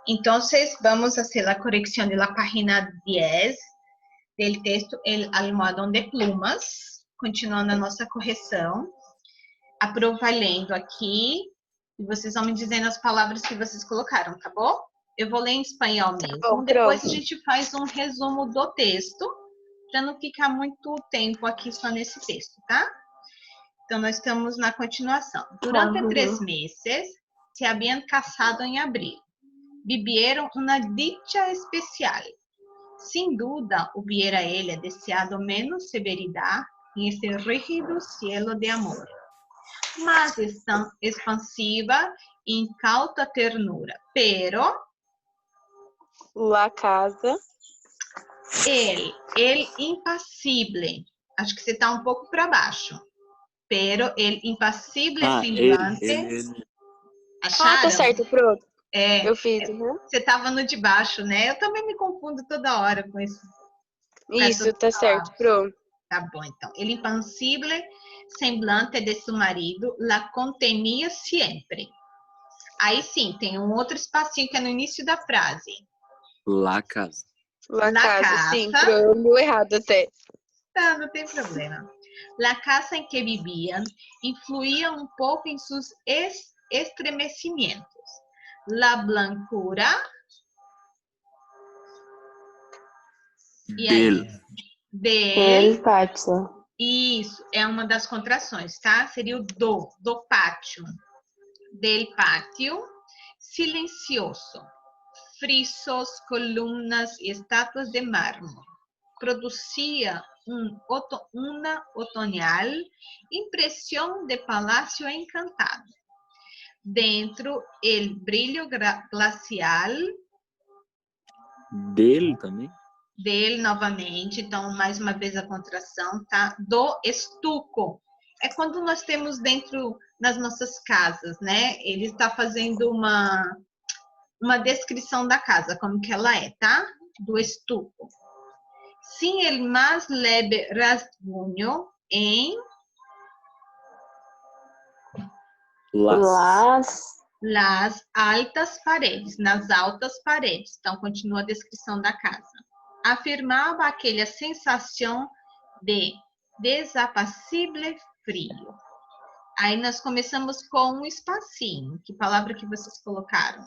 Entonces, vamos a hacer la corrección de la página 10 del texto El Almohadón de Plumas. Continuando a nossa correção. A Pro vai lendo aqui e vocês vão me dizendo as palavras que vocês colocaram, tá bom? Eu vou ler em espanhol mesmo. Bom, depois a gente faz um resumo do texto, para não ficar muito tempo aqui só nesse texto, tá? Então, nós estamos na continuação. Durante 3 meses, se habían casado en abril. Vivieron una dicha especial. Sin duda, hubiera ella deseado menos severidad en este rígido cielo de amor. Más expansiva e incauta ternura. Pero La casa. el impassible. Acho que você está um pouco para baixo. Pero el impassible semblante. Ele. Acharam? Ah, tá certo, pronto. É, Eu fiz, você estava no de baixo, né? Eu também me confundo toda hora com isso. Isso, tá certo, pronto. Tá bom, então. El impassible semblante de su marido la contenía siempre. Aí sim, tem um outro espacinho que é no início da frase. La casa. La casa, sim, pronto, errado até. Não tem problema. La casa em que viviam influía um pouco em seus estremecimentos. La blancura Del pátio. Isso, é uma das contrações, tá? Seria o do pátio. Del pátio, silencioso. Frisos, columnas e estátuas de mármore. Produzia una otoñal impressão de palácio encantado. Dentro, el brilho glacial. Dele também? Dele, novamente. Então, mais uma vez a contração, tá? Do estuco. É quando nós temos dentro nas nossas casas, né? Ele está fazendo uma descrição da casa, como que ela é, tá? Do estuco. Sim, el más leve rasguño em las altas paredes, nas altas paredes. Então, continua a descrição da casa. Afirmava aquela sensação de desapassível frio. Aí nós começamos com um espacinho. Que palavra que vocês colocaram?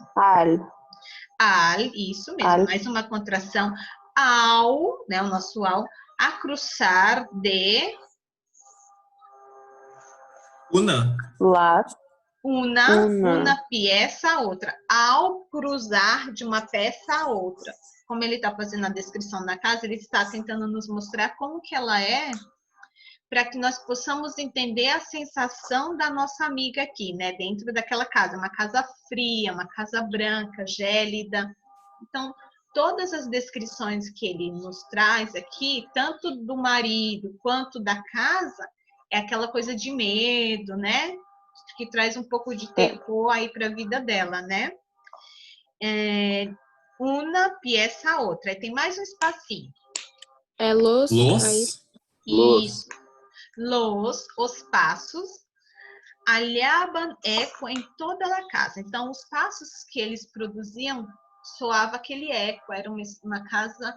Al, isso mesmo. Mais uma contração. Ao, né, o nosso ao, a cruzar de... Uma peça a outra. Ao cruzar de uma peça a outra. Como ele está fazendo a descrição da casa, ele está tentando nos mostrar como que ela é, para que nós possamos entender a sensação da nossa amiga aqui, né? Dentro daquela casa. Uma casa fria, uma casa branca, gélida. Então, todas as descrições que ele nos traz aqui, tanto do marido quanto da casa, é aquela coisa de medo, né? Que traz um pouco de terror aí para a vida dela, né? Uma peça a outra. Aí tem mais um espacinho. Los. Isso. Os passos alhaban eco em toda a casa. Então, os passos que eles produziam soava aquele eco. Era uma casa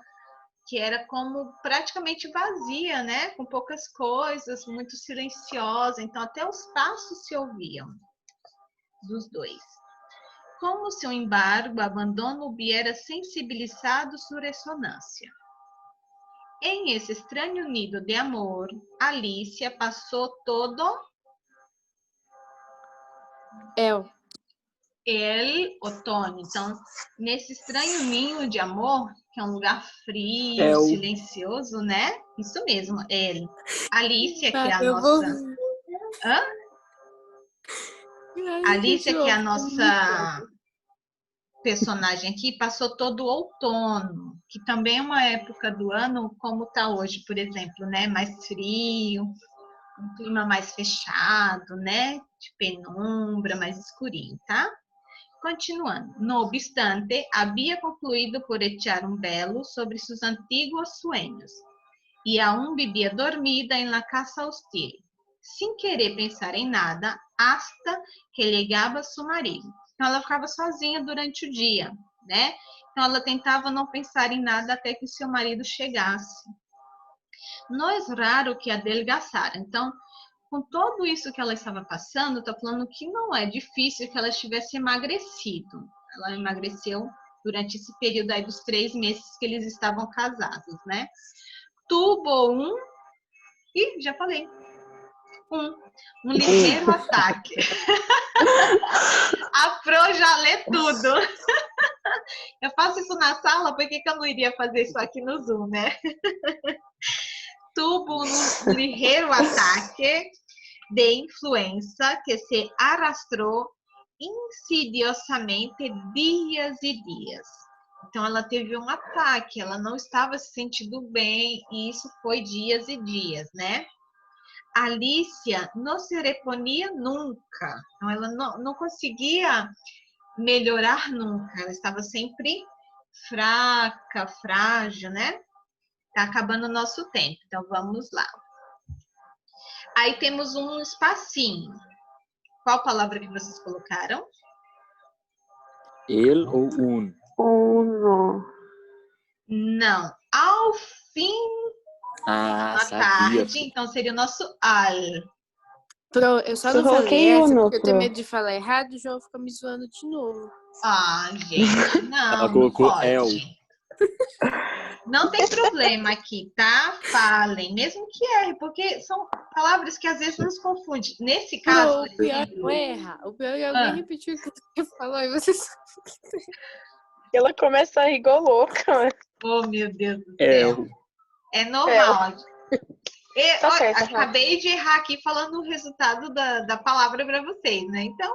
que era como praticamente vazia, né? Com poucas coisas, muito silenciosa. Então, até os passos se ouviam dos dois. Como, sin embargo, abandono hubiera sensibilizado su ressonância. Em esse estranho nido de amor, Alicia passou todo el outono. Então, nesse estranho ninho de amor, que é um lugar frio, silencioso, né? Isso mesmo, Alicia, que é a nossa... Alicia, que é a nossa personagem aqui, passou todo o outono, que também é uma época do ano como está hoje, por exemplo, né? Mais frio, um clima mais fechado, né? De penumbra, mais escurinho, tá? Continuando. No obstante, havia concluído por echar um velo sobre seus antigos sueños e aún vivia dormida em la casa hostil, sem querer pensar em nada, hasta que llegaba su marido. Então, ela ficava sozinha durante o dia, né? Então, ela tentava não pensar em nada até que seu marido chegasse. Não é raro que adelgaçara. Então, com tudo isso que ela estava passando, estou falando que não é difícil que ela tivesse emagrecido. Ela emagreceu durante esse período aí dos 3 meses que eles estavam casados, né? Tuvo já falei. Um ligeiro ataque. A Pro já lê tudo. Eu faço isso na sala, por que eu não iria fazer isso aqui no Zoom, né? Tuvo um ligeiro ataque de influenza que se arrastou insidiosamente dias e dias. Então, ela teve um ataque, ela não estava se sentindo bem, e isso foi dias e dias, né? Alicia não se reponia nunca, então ela não conseguia melhorar nunca, ela estava sempre fraca, frágil, né? Tá acabando o nosso tempo, então vamos lá. Aí temos um espacinho. Qual palavra que vocês colocaram? El ou un? Uno. Não. Ao fim Ah, da sabia. tarde, então seria o nosso al. Pro, eu só não falei essa porque eu tenho medo de falar errado e o João fica me zoando de novo. Ah, gente, não, Ela colocou não pode. el. Não tem problema aqui, tá? Falem, mesmo que erre, porque são palavras que às vezes nos confundem. Nesse caso, O pior não erra. O pior é alguém repetir o que você falou e você só... Ela começa a rir igual louca. Oh, meu Deus do céu. É normal. Tá certo, acabei de errar aqui falando o resultado da palavra para vocês, né? Então,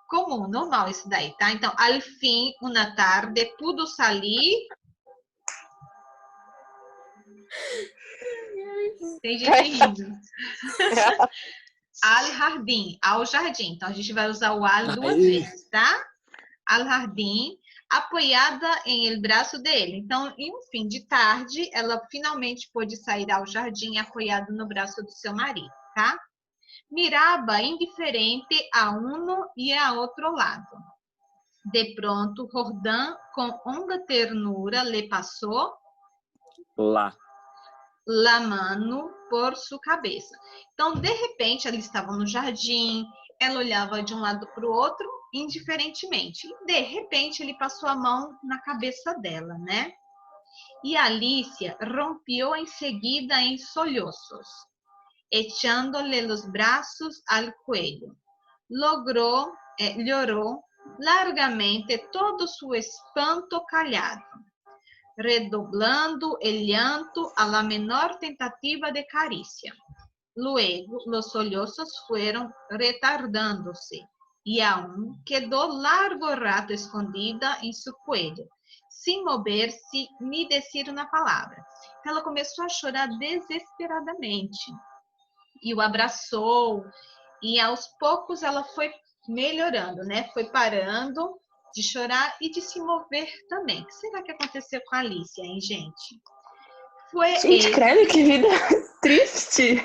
comum, normal isso daí, tá? Então, al fin, una tarde, pudo salir. Tem gente rindo. Al jardim, ao jardim. Então, a gente vai usar o al 2 vezes, tá? Al jardim, apoiada em el braço dele. Então, em um fim de tarde, ela finalmente pôde sair ao jardim apoiada no braço do seu marido, tá? Miraba indiferente a um e a outro lado. De pronto, Jordan, com honda ternura, lhe passou la mano por sua cabeça. Então, de repente, eles estavam no jardim, ela olhava de um lado para o outro, indiferentemente. E, de repente, ele passou a mão na cabeça dela, né? E Alicia rompeu em seguida em solloços, echándole los brazos al cuello. Lloró largamente todo su espanto callado, redoblando el llanto a la menor tentativa de caricia. Luego, los sollozos fueron retardándose y aún quedó largo rato escondida em seu cuello, sem mover-se nem decir uma palavra. Ela começou a chorar desesperadamente e o abraçou, e aos poucos ela foi melhorando, né? Foi parando de chorar e de se mover também. O que será que aconteceu com a Alicia, hein, gente? Gente, credo, que vida triste.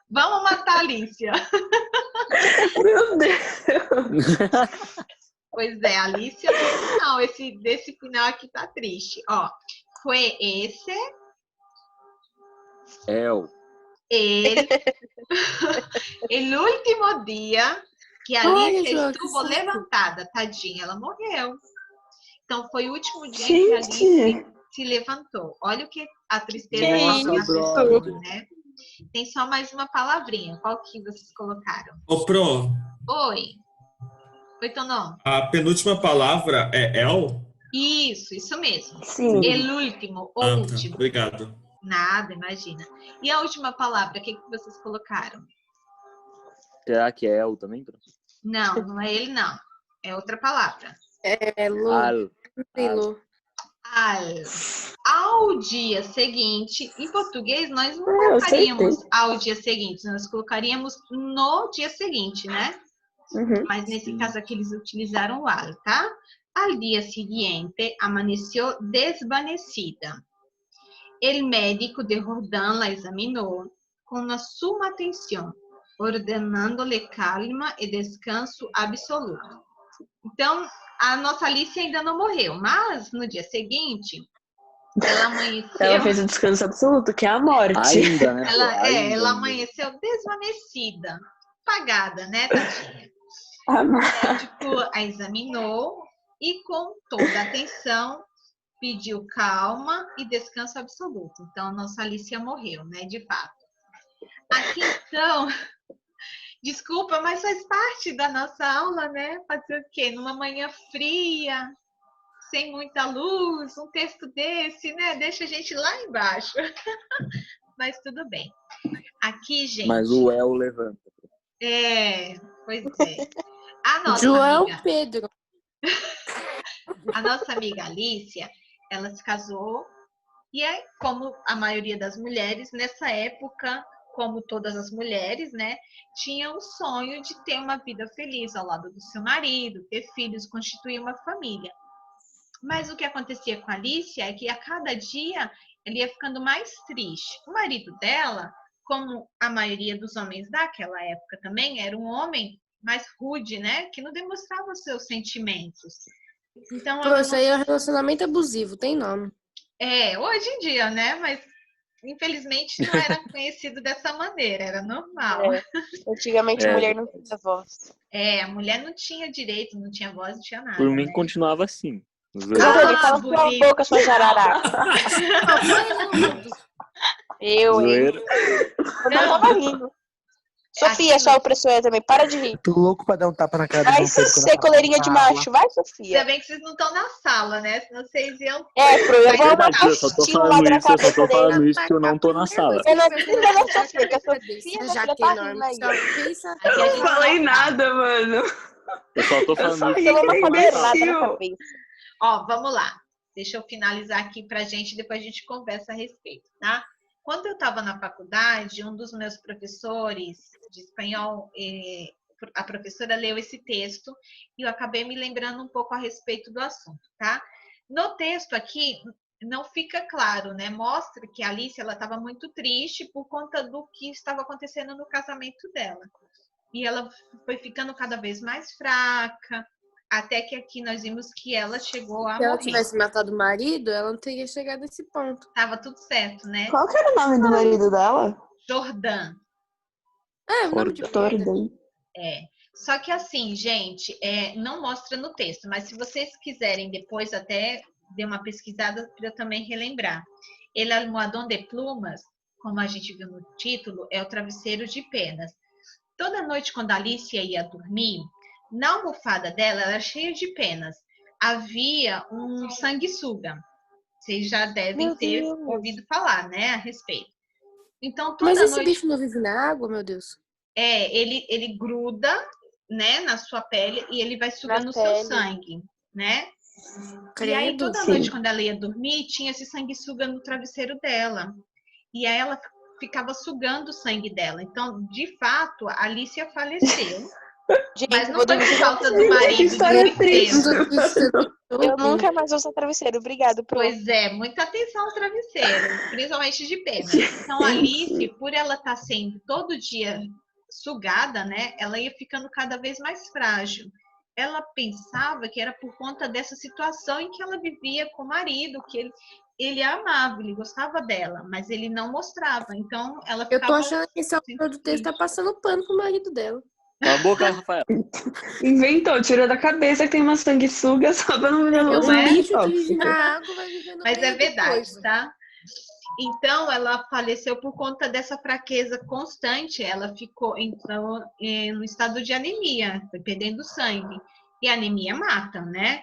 Vamos matar a Alicia. Meu Deus. Pois é, Alicia no final, desse final aqui tá triste. Ó, foi esse. El último dia que a Alicia estuvo levantada, tadinha, ela morreu. Então, foi o último dia que a Alicia se levantou. Olha o que a tristeza causa na pessoa, né? Tem só mais uma palavrinha. Qual que vocês colocaram? Ô, Pro. Oi. Oi, Tonon. A penúltima palavra é el? Isso mesmo. Sim. El último, o último. Tá. Obrigado. Nada, imagina. E a última palavra, o que vocês colocaram? Será que é el também? Não, não é ele, não. É outra palavra. É Lu. Ao dia seguinte, em português, nós não colocaríamos ao dia seguinte, nós colocaríamos no dia seguinte, né? Uhum. Mas nesse caso aqui eles utilizaram o al, tá? Al dia siguiente, amaneceu desvanecida. El médico de Jordan la examinou com uma suma atenção, ordenando-lhe calma e descanso absoluto. Então, a nossa Alice ainda não morreu, mas no dia seguinte, ela amanheceu... Ela fez o descanso absoluto, que é a morte. Ainda, né? Ela amanheceu desvanecida, apagada, né, tadinha? A O médico a examinou e, com toda a atenção, pediu calma e descanso absoluto. Então, a nossa Alicia morreu, né, de fato. Aqui, então, desculpa, mas faz parte da nossa aula, né? Fazer o quê? Numa manhã fria, sem muita luz, um texto desse, né? Deixa a gente lá embaixo. Mas tudo bem. Aqui, gente... Mas o El levanta. Pois é. A nossa João amiga... Pedro. A nossa amiga Alicia, ela se casou e é como a maioria das mulheres nessa época, como todas as mulheres, né, tinha o sonho de ter uma vida feliz ao lado do seu marido, ter filhos, constituir uma família. Mas o que acontecia com a Alicia é que a cada dia ela ia ficando mais triste. O marido dela, como a maioria dos homens daquela época também, era um homem mais rude, né, que não demonstrava os seus sentimentos. Então, Pô, isso aí é um relacionamento abusivo, tem nome. hoje em dia, né? Mas infelizmente não era conhecido dessa maneira, era normal. Antigamente a mulher não tinha voz. A mulher não tinha direito, não tinha voz, não tinha nada. Por mim, né? continuava assim. Cala sua boca, sua jararaca. Eu não tava rindo. Sofia, sua opressora também, para de rir. Tô louco pra dar um tapa na cara Vai ser coleirinha de macho, vai, Sofia. Ainda bem que vocês não estão na sala, né? Senão vocês iam... Eu vou dar Eu só tô falando isso que eu não tô na sala. Eu não precisa da Sofia, que a Sofia Já já tem tá nome. rindo aí. Só Eu não falei nada, mano. Eu só tô falando isso Você não que eu falou não tô na sala. nada na cabeça. Ó, vamos lá. Deixa eu finalizar aqui pra gente, depois a gente conversa a respeito, tá? Quando eu estava na faculdade, um dos meus professores de espanhol, a professora leu esse texto e eu acabei me lembrando um pouco a respeito do assunto, tá? No texto aqui, não fica claro, né? Mostra que a Alice, ela estava muito triste por conta do que estava acontecendo no casamento dela. E ela foi ficando cada vez mais fraca, até que aqui nós vimos que ela chegou a morrer. Se ela tivesse matado o marido, ela não teria chegado a esse ponto. Tava tudo certo, né? Qual que era o nome do marido dela? Jordan. O nome de Jordan. Só que assim, gente, não mostra no texto, mas se vocês quiserem depois até dar uma pesquisada para eu também relembrar. El almohadón de plumas, como a gente viu no título, é o travesseiro de penas. Toda noite, quando a Alicia ia dormir, na almofada dela era cheia de penas. Havia um sanguessuga. Vocês já devem ter ouvido falar, né, a respeito. Então, toda Mas esse noite... bicho não vive na água, meu Deus? Ele gruda, né, na sua pele e ele vai sugando o seu sangue, né? Credo. E aí, toda noite, quando ela ia dormir, tinha esse sanguessuga no travesseiro dela. E aí, ela ficava sugando o sangue dela. Então, de fato, a Alicia faleceu. Gente, mas não foi por falta do marido. História triste. Eu nunca mais uso travesseiro. Obrigado, Pro. Pois é, muita atenção ao travesseiro, principalmente de pena. Então, a Alice, por ela estar sendo todo dia sugada, né, ela ia ficando cada vez mais frágil. Ela pensava que era por conta dessa situação em que ela vivia com o marido, que ele a amava, ele gostava dela, mas ele não mostrava. Então, ela ficava... Eu tô achando que esse autor do texto tá passando pano pro marido dela. Cala a boca, Rafael. Inventou, tirou da cabeça que tem uma sanguessuga só pra não viver no bicho que vive na água vai viver no Mas é verdade, depois. tá? Então, ela faleceu por conta dessa fraqueza constante. Ela entrou no estado de anemia, foi perdendo sangue. E a anemia mata, né?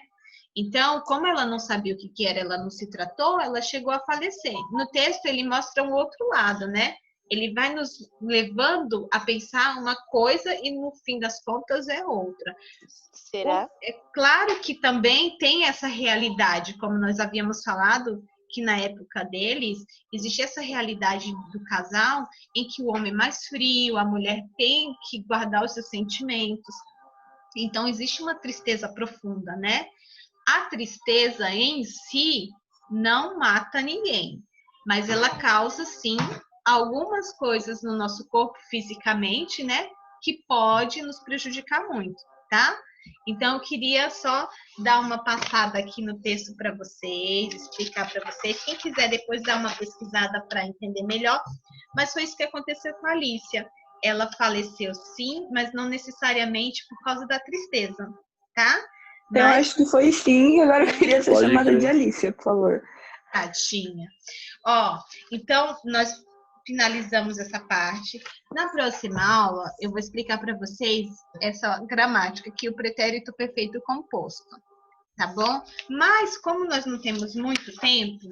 Então, como ela não sabia o que era, ela não se tratou, ela chegou a falecer. No texto, ele mostra um outro lado, né? Ele vai nos levando a pensar uma coisa e, no fim das contas, é outra. Será? É claro que também tem essa realidade, como nós havíamos falado, que na época deles existia essa realidade do casal em que o homem é mais frio, a mulher tem que guardar os seus sentimentos. Então, existe uma tristeza profunda, né? A tristeza em si não mata ninguém, mas ela causa, sim, algumas coisas no nosso corpo fisicamente, né? Que pode nos prejudicar muito, tá? Então, eu queria só dar uma passada aqui no texto para vocês, explicar para vocês. Quem quiser depois dar uma pesquisada para entender melhor. Mas foi isso que aconteceu com a Alicia. Ela faleceu sim, mas não necessariamente por causa da tristeza, tá? Eu acho que foi sim, agora eu queria ser chamada de Alicia, por favor. Tadinha. Ó, então, nós finalizamos essa parte. Na próxima aula, eu vou explicar para vocês essa gramática aqui, o pretérito perfeito composto, tá bom? Mas, como nós não temos muito tempo,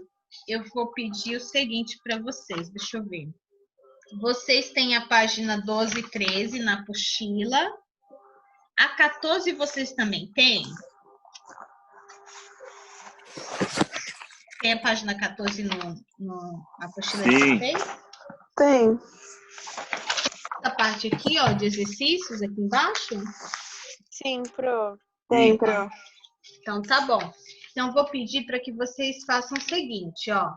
eu vou pedir o seguinte para vocês, deixa eu ver. Vocês têm a página 12 e 13 na apostila. A 14 vocês também têm? Tem a página 14 no apostila de vocês? Tem. Essa parte aqui, ó, de exercícios aqui embaixo? Sim, pro. Tem, pro. Então, tá bom. Então, vou pedir para que vocês façam o seguinte, ó.